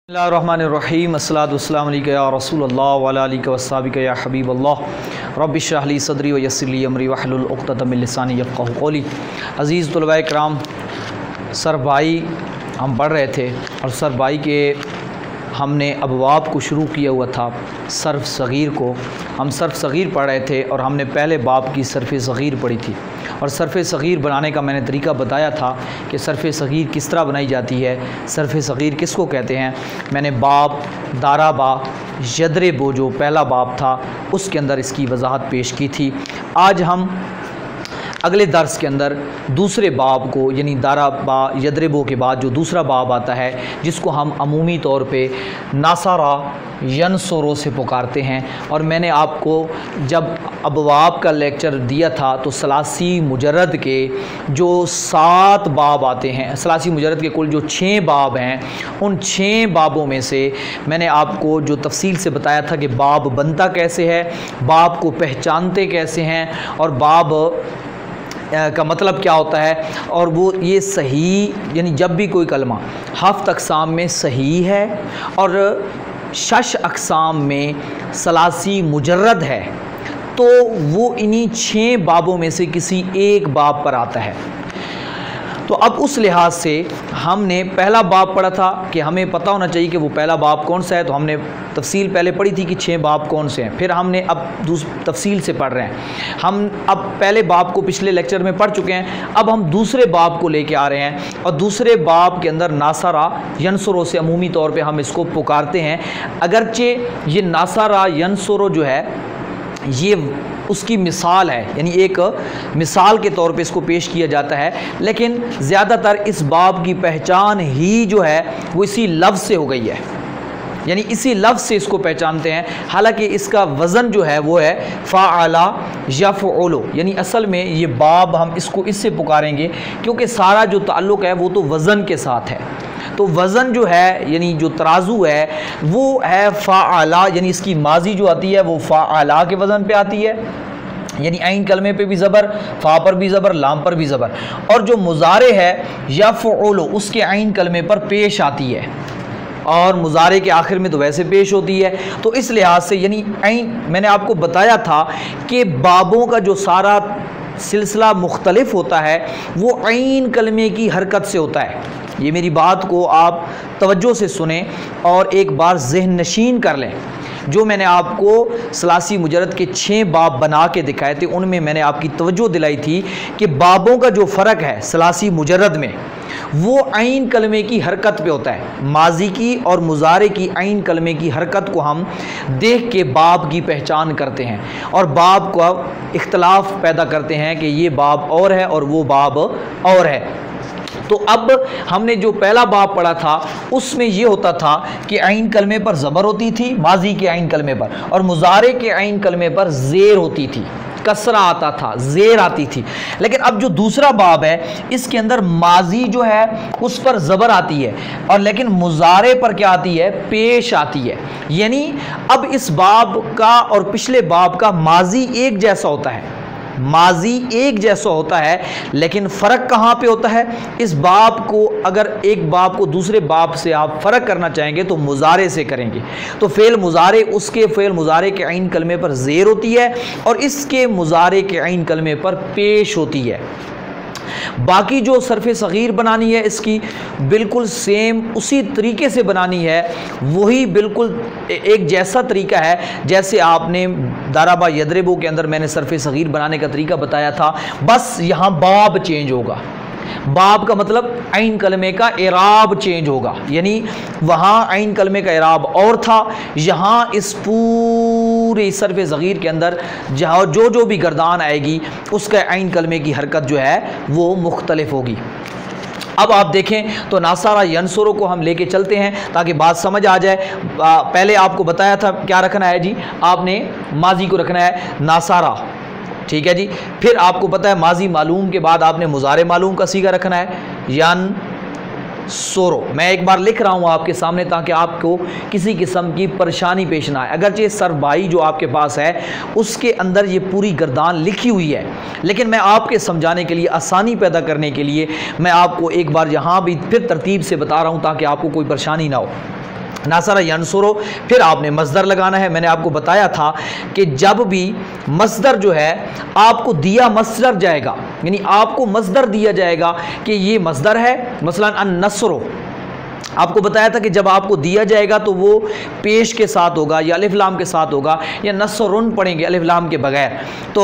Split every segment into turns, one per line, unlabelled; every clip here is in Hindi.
बिस्मिल्लाहिर्रहमानिर्रहीम अस्सलातु वस्सलामु अलैका या रसूलल्लाह व अला आलिका वस्सहाबिका या हबीबल्लाह रब्बि इश्रह ली सदरी व यस्सिर ली अमरी वहलुल उक़दतम मिन लिसानी यफ़क़हू क़ौली। अज़ीज़ तुलबाए किराम, सर भाई हम पढ़ रहे थे और सर भाई के हमने अबवाब को शुरू किया हुआ था। सर्फ़ सग़ीर को हम सर्फ़ सग़ीर पढ़ रहे थे और हमने पहले बाब की सर्फ़ सग़ीर पढ़ी थी और सर्फ़ सग़ीर बनाने का मैंने तरीका बताया था कि सर्फ़ सग़ीर किस तरह बनाई जाती है, सर्फ़ सग़ीर किसको कहते हैं। मैंने बाब दाराबा यदरेबो जो पहला बाब था उसके अंदर इसकी वजाहत पेश की थी। आज हम अगले दर्स के अंदर दूसरे बाब को यानी दाराबा यदरेबो के बाद जो दूसरा बाब आता है जिसको हम अमूमी तौर पे नासारा यनसरों से पुकारते हैं। और मैंने आपको जब अबवाब का लेक्चर दिया था तो सलासी मुजरद के जो 7 बाब आते हैं, सलासी मुजरद के कुल जो 6 बाब हैं, उन 6 बाबों में से मैंने आपको जो तफसील से बताया था कि बाब बनता कैसे है, बाब को पहचानते कैसे हैं और बाब का मतलब क्या होता है। और वो ये सही यानी जब भी कोई कलमा हफ्त अक़साम में सही है और 6 अक़साम में सलासी मुजर्रद है तो वो इन्हीं 6 बाबों में से किसी एक बाब पर आता है। तो अब उस लिहाज से हमने पहला बाब पढ़ा था कि हमें पता होना चाहिए कि वो पहला बाब कौन सा है। तो हमने तफसील पहले पढ़ी थी कि 6 बाब कौन से हैं, फिर हमने अब तफसील से पढ़ रहे हैं। हम अब पहले बाब को पिछले लेक्चर में पढ़ चुके हैं, अब हम दूसरे बाब को लेके आ रहे हैं और दूसरे बाब के अंदर नासारा यनसरों से अमूमी तौर पे हम इसको पुकारते हैं। अगरचे ये नासारा यनसरों जो है ये उसकी मिसाल है, यानी एक मिसाल के तौर पे इसको पेश किया जाता है, लेकिन ज़्यादातर इस बाब की पहचान ही जो है वो इसी लफ्ज़ से हो गई है, यानी इसी लफ्ज़ से इसको पहचानते हैं। हालांकि इसका वज़न जो है वो है फ़ाअला यफ़उलु, यानी असल में ये बाब हम इसको इससे पुकारेंगे क्योंकि सारा जो ताल्लुक़ है वो तो वज़न के साथ है। तो वज़न जो है यानी जो तराजू है वो है फ़ाअला, यानी इसकी माजी जो आती है वो फ़ाअला के वज़न पे आती है, यानी आइन कलमे पे भी ज़बर, फ़ा पर भी ज़बर, लाम पर भी ज़बर। और जो मुज़ारे है यफ़उलु उसके आइन कलमे पर पेश आती है और मुज़ारे के आखिर में तो वैसे पेश होती है। तो इस लिहाज से यानी आइन मैंने आपको बताया था कि बाबों का जो सारा सिलसिला मुख्तलिफ होता है वो आइन कलमे की हरकत से होता है। ये मेरी बात को आप तवज्जो से सुने और एक बार ज़हन नशीन कर लें। जो मैंने आपको सलासी मुजरद के 6 बाब बना के दिखाए थे उनमें मैंने आपकी तवज्जो दिलाई थी कि बाबों का जो फ़र्क है सलासी मुजरद में वो आइन कलमे की हरकत पे होता है। माजी की और मुज़ारे की आइन कलमे की हरकत को हम देख के बाब की पहचान करते हैं और बाब को इख्तलाफ पैदा करते हैं कि ये बाब और है और वो बाब और है। तो अब हमने जो पहला बाब पढ़ा था उसमें ये होता था कि आइन कलमे पर ज़बर होती थी माजी के आइन कलमे पर, और मुज़ारे के आइन कलमे पर ज़ेर होती थी, कसरा आता था, ज़ेर आती थी। लेकिन अब जो दूसरा बाब है इसके अंदर माजी जो है उस पर ज़बर आती है और लेकिन मुज़ारे पर क्या आती है, पेश आती है। यानी अब इस बाब का और पिछले बाब का माजी एक जैसा होता है, माजी एक जैसा होता है, लेकिन फ़र्क कहाँ पे होता है। इस बाब को अगर एक बाब को दूसरे बाब से आप फ़र्क करना चाहेंगे तो मुज़ारे से करेंगे। तो फ़ेल मुज़ारे उसके फ़ेल मुज़ारे के आइन कलमे पर ज़ेर होती है और इसके मुज़ारे के आइन कलमे पर पेश होती है। बाकी जो सर्फ़ सग़ीर बनानी है इसकी बिल्कुल सेम उसी तरीके से बनानी है, वही बिल्कुल एक जैसा तरीका है जैसे आपने दाराबा यदरेबो के अंदर मैंने सर्फ़ सग़ीर बनाने का तरीका बताया था। बस यहाँ बाब चेंज होगा, बाब का मतलब आइन कलमे का इराब चेंज होगा, यानी वहाँ आइन कलमे का इराब और था, यहाँ इस पूरे सर्फ़ सग़ीर के अंदर जहाँ जो भी गर्दान आएगी उसका आइन कलमे की हरकत जो है वो मुख्तलिफ होगी। अब आप देखें तो नासारा यनसरों को हम लेके चलते हैं ताकि बात समझ आ जाए। पहले आपको बताया था क्या रखना है जी, आपने माजी को रखना है नासारा, ठीक है जी। फिर आपको पता है माजी मालूम के बाद आपने मुज़ारे मालूम का सीगा रखना है यन सोरो। मैं एक बार लिख रहा हूँ आपके सामने ताकि आपको किसी किस्म की परेशानी पेश ना आए। अगरचे सर भाई जो आपके पास है उसके अंदर ये पूरी गर्दान लिखी हुई है, लेकिन मैं आपके समझाने के लिए, आसानी पैदा करने के लिए मैं आपको एक बार यहाँ भी फिर तरतीब से बता रहा हूँ ताकि आपको कोई परेशानी ना हो। नासरा यंसुरो, फिर आपने मस्दर लगाना है। मैंने आपको बताया था कि जब भी मस्दर जो है आपको दिया मस्दर जाएगा, यानी आपको मस्दर दिया जाएगा कि ये मस्दर है, मसलन अन-नस्रो, आपको बताया था कि जब आपको दिया जाएगा तो वो पेश के साथ होगा या अलिफ लाम के साथ होगा, या नस्रुन पढ़ेंगे अलिफ लाम के बगैर। तो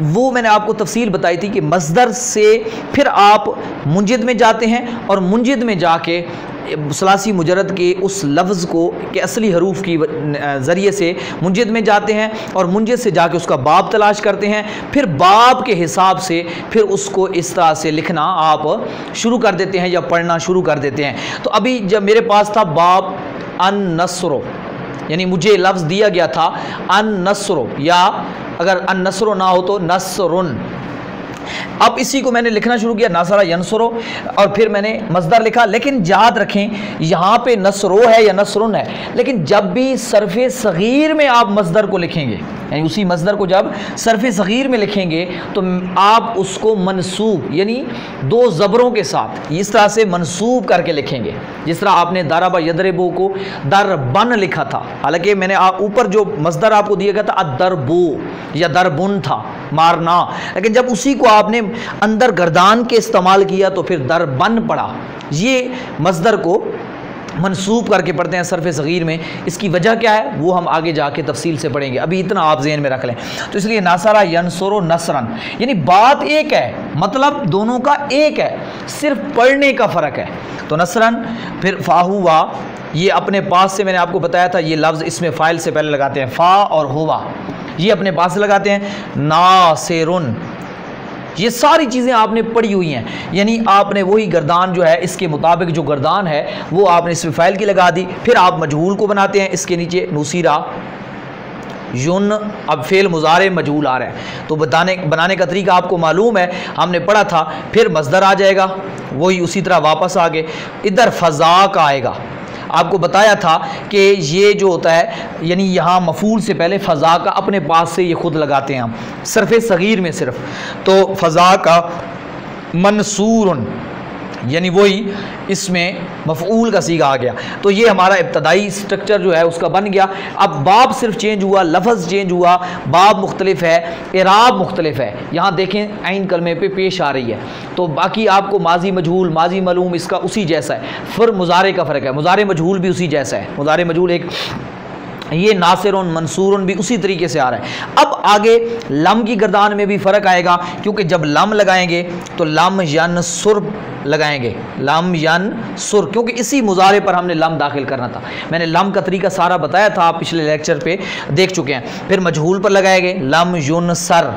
वो मैंने आपको तफसील बताई थी कि मस्दर से फिर आप मुंजिद में जाते हैं और मुंजिद में जाके सुलासी मुजरद के उस लफ्ज़ को के असली हरूफ की ज़रिए से मुंजिद में जाते हैं और मुंजिद से जाके उसका बाब तलाश करते हैं, फिर बाब के हिसाब से फिर उसको इस तरह से लिखना आप शुरू कर देते हैं या पढ़ना शुरू कर देते हैं। तो अभी जब मेरे पास था बाब अन-नस्रो, यानी मुझे लफ्ज़ दिया गया था अन-नस्रो, या अगर अन-नस्रो ना हो तो नस्रुन। अब इसी को मैंने लिखना शुरू किया नासरा यंसुरो, और फिर मैंने मस्दर लिखा। लेकिन याद रखें यहाँ पे नसरो है या नसरुन है, लेकिन जब भी सरफ़े सग़ीर में आप मस्दर को लिखेंगे, यानी उसी मस्दर को जब सरफ़े सग़ीर में लिखेंगे तो आप उसको मनसूब, यानी दो ज़बरों के साथ इस तरह से मनसूब करके लिखेंगे, जिस तरह आपने दरबा यदरिबो को दरबन लिखा था। हालांकि मैंने ऊपर जो मस्दर आपको दिया गया था अदरबो या दरबुन था, मारना, लेकिन जब उसी को आपने अंदर गर्दान के इस्तेमाल किया तो फिर दरबन पड़ा। ये मस्दर को मनसूब करके पढ़ते हैं सरफ़े सग़ीर में। इसकी वजह क्या है वो हम आगे जाके तफसील से पढ़ेंगे, अभी इतना आप ज़हन में रख लें। तो इसलिए नासरा यंसुरो नसरन, यानी बात एक है, मतलब दोनों का एक है, सिर्फ पढ़ने का फ़र्क है। तो नसरन, फिर फ़ाहुवा, ये अपने पास से मैंने आपको बताया था, ये लफ्ज़ इसमें फ़ाइल से पहले लगाते हैं, फ़ा और हुवा, ये अपने पास से लगाते हैं। नासिरुन, ये सारी चीज़ें आपने पढ़ी हुई हैं, यानी आपने वही गर्दान जो है इसके मुताबिक जो गर्दान है वो आपने इसमें फ़ाइल की लगा दी। फिर आप मजहूल को बनाते हैं, इसके नीचे नुसीरा युन, अब फ़ेल मुज़ारे मजहूल आ रहा है तो बनाने का तरीका आपको मालूम है, हमने पढ़ा था। फिर मस्दर आ जाएगा, वही उसी तरह वापस आगे इधर फ़ज़ा का आएगा। आपको बताया था कि ये जो होता है, यानी यहाँ मफूल से पहले फ़ज़ा का अपने पास से ये ख़ुद लगाते हैं हम सरफ़े सग़ीर में सिर्फ, तो फ़ज़ा का मनसूरन, यानी वही इसमें मफ़ऊल का सीगा आ गया। तो ये हमारा इब्तदाई स्ट्रक्चर जो है उसका बन गया। अब बाब सिर्फ चेंज हुआ, लफ्ज़ चेंज हुआ, बाब मुख्तलिफ है, इराब मुख्तलिफ है। यहाँ देखें आइन कलमे पे पेश आ रही है, तो बाकी आपको माजी मजहूल, माजी मालूम इसका उसी जैसा है, फिर मुज़ारे का फ़र्क है, मुज़ारे मजहूल भी उसी जैसा है, मुज़ारे मजहूल एक, ये नासिरुन मंसूरुन भी उसी तरीके से आ रहा है। अब आगे लम की गर्दान में भी फ़र्क आएगा, क्योंकि जब लम लगाएंगे तो लम यनसुर लगाएंगे, लम यनसुर, क्योंकि इसी मुज़ारे पर हमने लम दाखिल करना था। मैंने लम का तरीका सारा बताया था, आप पिछले लेक्चर पे देख चुके हैं। फिर मजहूल पर लगाएंगे लम युनसर,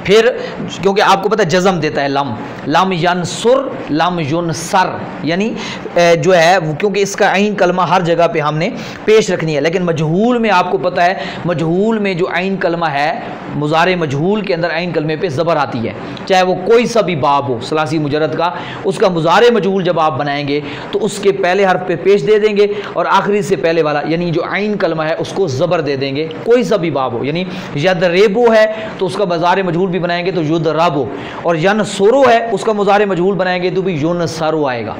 फिर क्योंकि आपको पता है जज़म देता है लम, लम यनसुर लम युनसर, यानी जो है क्योंकि इसका आइन कलमा हर जगह पे हमने पेश रखनी है। लेकिन मजहूल में आपको पता है, मजहूल में जो आइन कलमा है, मुज़ारे मजहूल के अंदर आइन कलमे पे ज़बर आती है, चाहे वो कोई सा भी बाब हो सुलासी मुजरद का, उसका मुज़ारे मजहूल जब आप बनाएंगे तो उसके पहले हर्फ पे पेश दे देंगे और आखिरी से पहले वाला यानी जो आइन कलमा है उसको ज़बर दे देंगे, कोई सा भी बाब हो। यानी यदरेबो है तो उसका मुज़ारे मजहूल भी बनाएंगे तो युदरबो, और यनसुरो है उसका मुज़ारे मजहूल बनाएंगे तो भी युनसरो आएगा।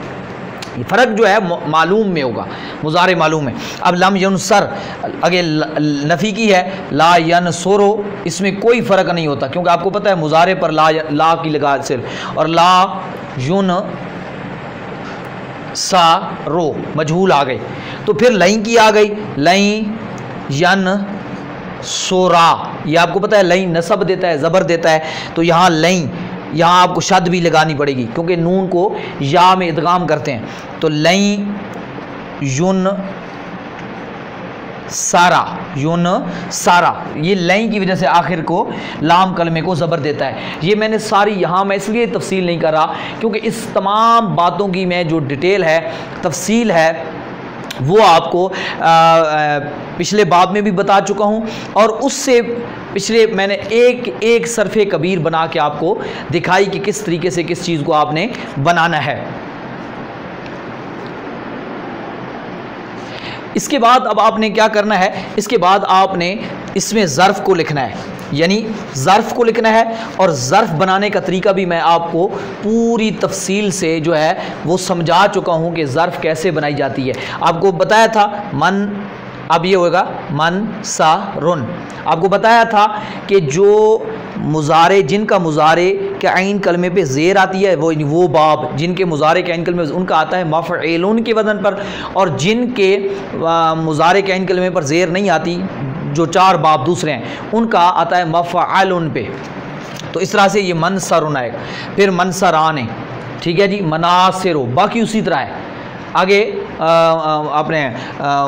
ये फ़र्क जो है मालूम में होगा, मुज़ारे मालूम है। अब लम युनसर आगे नफ़ी की है, ला यनसुरो, इसमें कोई फ़र्क नहीं होता, क्योंकि आपको पता है मुज़ारे पर ला की लगा सिर्फ, और ला युन सा रो मजहूल आ गई। तो फिर लई की आ गई, लई यन सोरा, ये आपको पता है लई नसब देता है, ज़बर देता है, तो यहाँ लई, यहाँ आपको शद भी लगानी पड़ेगी क्योंकि नून को या में इदगाम करते हैं। तो लई युन सारा, युन सारा, ये लई की वजह से आखिर को लाम कलमे को ज़बर देता है। ये मैंने सारी यहाँ मैं इसलिए तफसील नहीं कर रहा क्योंकि इस तमाम बातों की मैं जो डिटेल है, तफसील है, वो आपको पिछले बाब में भी बता चुका हूँ, और उससे पिछले मैंने एक सरफ़े कबीर बना के आपको दिखाई कि किस तरीके से किस चीज़ को आपने बनाना है। इसके बाद अब आपने क्या करना है, इसके बाद आपने इसमें ज़र्फ़ को लिखना है। यानी ज़र्फ़ को लिखना है, और ज़र्फ़ बनाने का तरीका भी मैं आपको पूरी तफसील से जो है वो समझा चुका हूँ कि ज़र्फ़ कैसे बनाई जाती है। आपको बताया था मन, अब ये होगा मनसरुन। आपको बताया था कि जो मुजारे, जिनका मुजारे के आइन कलमे पे ज़ेर आती है वो बाब, जिनके मुजारे के आइन कलमे उनका आता है मफ़एलुन के वज़न पर, और जिनके मुजारे के आइन कलमे पर ज़ेर नहीं आती, जो 4 बाब दूसरे हैं, उनका आता है मफ़अलुन पे। तो इस तरह से ये मनसरुन आएगा। फिर मनसरान है, ठीक है जी, मनासिरो, बाकी उसी तरह है। आगे अपने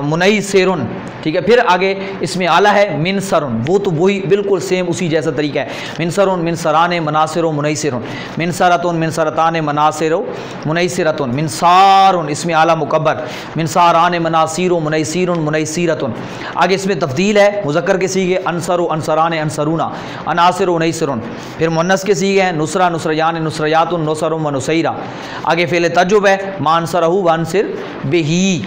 मुनैसिरुन, ठीक है। फिर आगे इसमें आला है मिनसरुन, वो तो वही बिल्कुल सेम उसी जैसा तरीका है। मिनसरुन, मिनसरान, मनासिरो, मुनैसिरुन, मिनसरतुन, मिनसरतान, मनासिरो, मुनैसिरतुन, मिनसारुन, इसमें आला मुकब्बर, मिनसारान, मनासिरो, मुनैसिरुन, मुनैसिरतुन। आगे इसमें तफ्दील है, मुज़क्कर के सीगे अनसरु, अनसरान, अनसरूना, अनासिरो, उनैसिरुन। फिर मुन्नस के सीगे हैं नुसरा, नुसरयान, नुसरयातुन, नुसरुम व नुसैरा। आगे फेल तजुब है मानसरहु वानसिर बिही,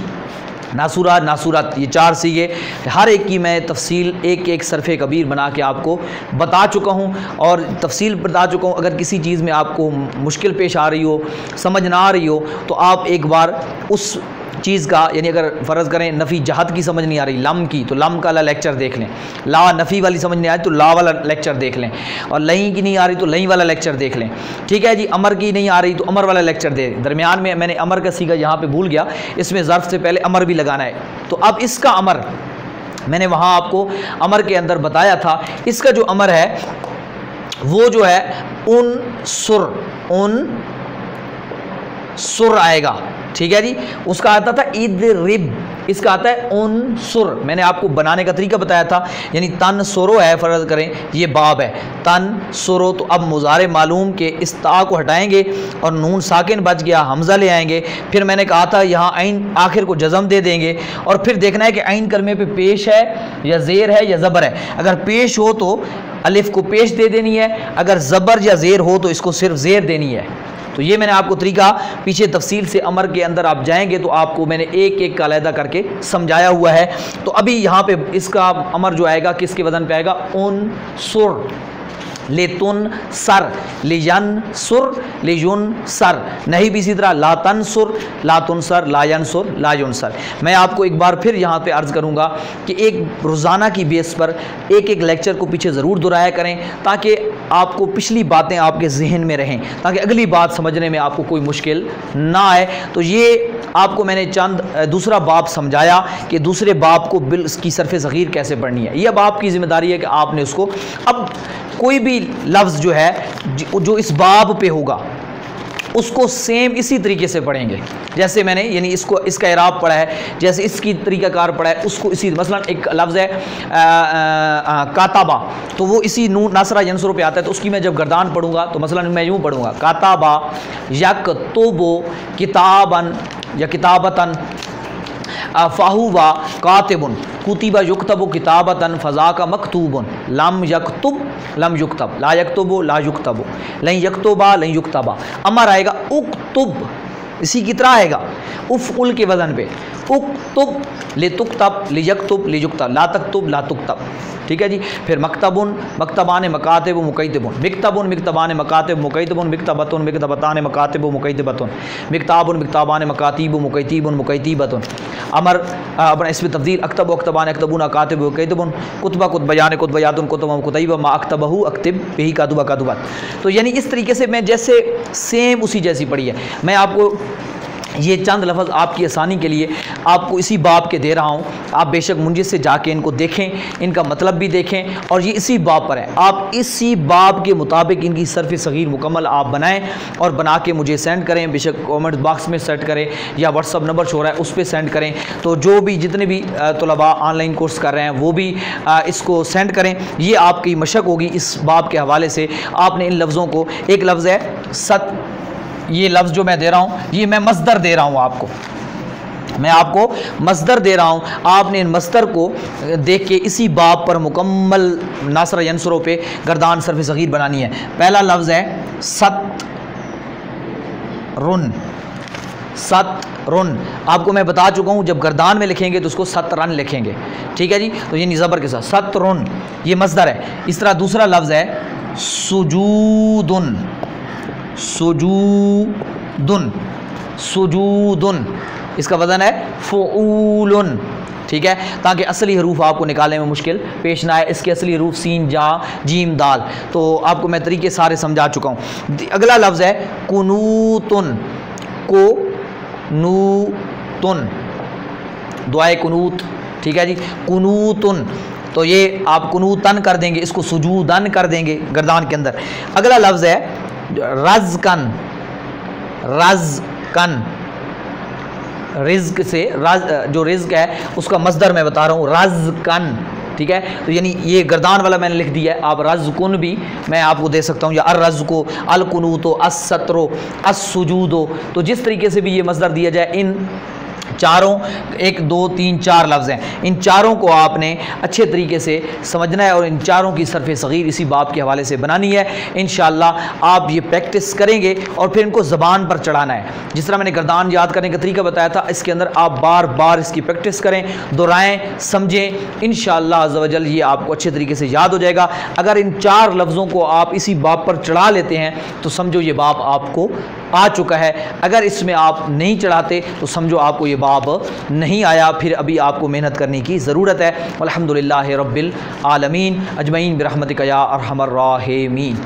नासुरा, नासुरत, ये 4 सीगे। हर एक की मैं तफसील एक एक सरफ़े कबीर बना के आपको बता चुका हूँ और तफसील बता चुका हूँ। अगर किसी चीज़ में आपको मुश्किल पेश आ रही हो, समझ ना आ रही हो, तो आप एक बार उस चीज़ का, यानी अगर फ़र्ज़ करें नफ़ी जहत की समझ नहीं आ रही, लम की, तो लम का लेक्चर देख लें। ला नफ़ी वाली समझ नहीं आ रही तो ला वाला लेक्चर देख लें, और लही की नहीं आ रही तो लही वाला लेक्चर देख लें, ठीक है जी। अमर की नहीं आ रही तो अमर वाला लेक्चर दे। दरमियान में मैंने अमर का सीगा यहाँ पे भूल गया, इसमें ज़र्फ़ से पहले अमर भी लगाना है। तो अब इसका अमर मैंने वहाँ आपको अमर के अंदर बताया था। इसका जो अमर है वो जो है उन सुर आएगा, ठीक है जी। उसका आता था इद्रिब, इसका आता है उनसुर। मैंने आपको बनाने का तरीका बताया था, यानी तन सुरो है, फ़र्ज़ करें ये बाब है, तन सुरो। तो अब मुज़ारे मालूम के इस ता को हटाएंगे और नून साकिन बच गया, हमज़ा ले आएंगे। फिर मैंने कहा था यहाँ आइन आखिर को जज़म दे देंगे, और फिर देखना है कि आइन कलमे पे पेश है या ज़ेर है या ज़बर है। अगर पेश हो तो अलिफ को पेश दे देनी है, अगर ज़बर या ज़ेर हो तो इसको सिर्फ ज़ेर देनी है। तो ये मैंने आपको तरीका पीछे तफसील से अमर के अंदर आप जाएंगे तो आपको मैंने एक एक का अलहदा करके समझाया हुआ है। तो अभी यहाँ पे इसका अमर जो आएगा किसके वज़न पे आएगा, उन सुर, लेतुन सर, लियन सुर, लियुन सर। नहीं भी इसी तरह लातन सुर, लातुन सर, लायन सुर, लायुन सर। मैं आपको एक बार फिर यहाँ पे अर्ज़ करूँगा कि एक रोज़ाना की बेस पर एक एक लेक्चर को पीछे ज़रूर दोहराया करें, ताकि आपको पिछली बातें आपके जहन में रहें, ताकि अगली बात समझने में आपको कोई मुश्किल ना आए। तो ये आपको मैंने चंद दूसरा बाब समझाया कि दूसरे बाब को बिल की सरफ़े ज़गीर कैसे पढ़नी है। यह अब आपकी ज़िम्मेदारी है कि आपने उसको, अब कोई भी लफ्ज़ जो है जो इस बाब पे होगा उसको सेम इसी तरीके से पढ़ेंगे जैसे मैंने, यानी इसको इसका इराब पढ़ा है, जैसे इसकी तरीक़ाकार पढ़ा है उसको इसी। मसलन एक लफ्ज़ है काताबा, तो वो इसी नून नासरा यंसुर पे आता है, तो उसकी मैं जब गर्दान पढ़ूंगा तो मसलन मैं यूँ पढ़ूंगा, काताबा यक्तुबु किताबन या किताबतन, फ़ाहुवा कातिबुन, कुतिबा युक्तबु किताबतन, फ़ज़ाका मकतूबुन, लम यक्तुब लम युक्तब, ला यक्तुबु ला युक्तबु, लन यक्तुबा लन युक्तबा। अमर आएगा उक्तुब, इसी की तरह आएगा उफ़उल के वज़न पे, उक्तुब लितुक्तब लियक्तुब लियुक्तब, ला तक्तुब ला तुक्तब, ठीक है जी। फिर मकतबुन मकतबान मकातिब मुकैतबुन, मिकतबुन मिकतबान मकातिब मुकैतबुन, मिकतबतुन मिकतबतान मकातिब मुकैतबतुन, मिकताबुन मिकताबान मकातिब मुकैतीबुन मुकैतीबतुन। अमर अपना इसमें तब्दील अक्तब अक्तबान अक्तबुन अकातिब मुकैतबुन, कुतबा कुतबयान कुतबयातुन कुतबा कुतैबा मा अक्तबहु अक्तिब बिही कातुबा कातुबत। तो यानी इस तरीके से मैं जैसे सेम उसी जैसी पढ़ी है। मैं आपको ये चंद लफ्ज़ आपकी आसानी के लिए आपको इसी बाब के दे रहा हूँ। आप बेशक मुंजिद से जाके इनको देखें, इनका मतलब भी देखें, और ये इसी बाब पर है। आप इसी बाब के मुताबिक इनकी सरफ़ सग़ीर मुकम्मल आप बनाएं और बना के मुझे सेंड करें। बेशक कमेंट बॉक्स में सेंड करें या व्हाट्सअप नंबर शो रहा है उस पर सेंड करें। तो जो भी जितने भी तलबा ऑनलाइन कोर्स कर रहे हैं वो भी इसको सेंड करें। ये आपकी मशक होगी इस बाब के हवाले से। आपने इन लफ्ज़ों को, एक लफ्ज़ है सत, ये लफ्ज़ जो मैं दे रहा हूँ ये मैं मस्दर दे रहा हूँ आपको, मैं आपको मस्दर दे रहा हूँ। आपने इन मस्दर को देख के इसी बाब पर मुकम्मल नासरा यंसुरों पे गर्दान सरफ़ सग़ीर बनानी है। पहला लफ्ज़ है सत रुन, सतरुन। आपको मैं बता चुका हूँ, जब गर्दान में लिखेंगे तो उसको सतरन लिखेंगे, ठीक है जी। तो ये ज़बर के साथ सतरुन, ये मस्दर है। इस तरह दूसरा लफ्ज़ है सुजूदुन, सुजूदुन, सुजूदुन, इसका वज़न है फ़ऊलुन, ठीक है, ताकि असली हरूफ आपको निकालने में मुश्किल पेश ना आए। इसके असली हरूफ सीन, जा, जीम, दाल, तो आपको मैं तरीके सारे समझा चुका हूँ। अगला लफ्ज़ है कुनूतुन, को नूतुन, दुआए कुनूत, ठीक है जी, कुनूतुन। तो ये आप कुनूतन कर देंगे, इसको सुजूदन कर देंगे गर्दान के अंदर। अगला लफ्ज़ है रज़कन, रज़कन, रिज़्क से जो रिज़्क है उसका मस्दर मैं बता रहा हूँ, रज़कन, ठीक है। तो यानी ये गर्दान वाला मैंने लिख दिया है, आप रज़कुन भी मैं आपको दे सकता हूँ, या अर्रज़्को, अलकुनूतो, अस्सत्रो, अस्सुजूदो। तो जिस तरीके से भी ये मस्दर दिया जाए, इन चारों, 1 2 3 4 लफ्ज़ हैं, इन चारों को आपने अच्छे तरीके से समझना है और इन चारों की सरफ़ सग़ीर इसी बाब के हवाले से बनानी है। इंशाअल्लाह आप ये प्रैक्टिस करेंगे और फिर इनको ज़बान पर चढ़ाना है। जिस तरह मैंने गर्दान याद करने का तरीका बताया था, इसके अंदर आप बार बार इसकी प्रैक्टिस करें, दोहराएं, समझें। इंशाअल्लाह अज़्ज़ व जल ये आपको अच्छे तरीके से याद हो जाएगा। अगर इन 4 लफ्ज़ों को आप इसी बाब पर चढ़ा लेते हैं तो समझो ये बाब आपको आ चुका है। अगर इसमें आप नहीं चढ़ाते तो समझो आपको ये बाब नहीं आया, फिर अभी आपको मेहनत करने की ज़रूरत है। अल्हम्दुलिल्लाहि रब्बिल आलमीन अजमईन बिरहमतिका या अरहमर राहिमीन।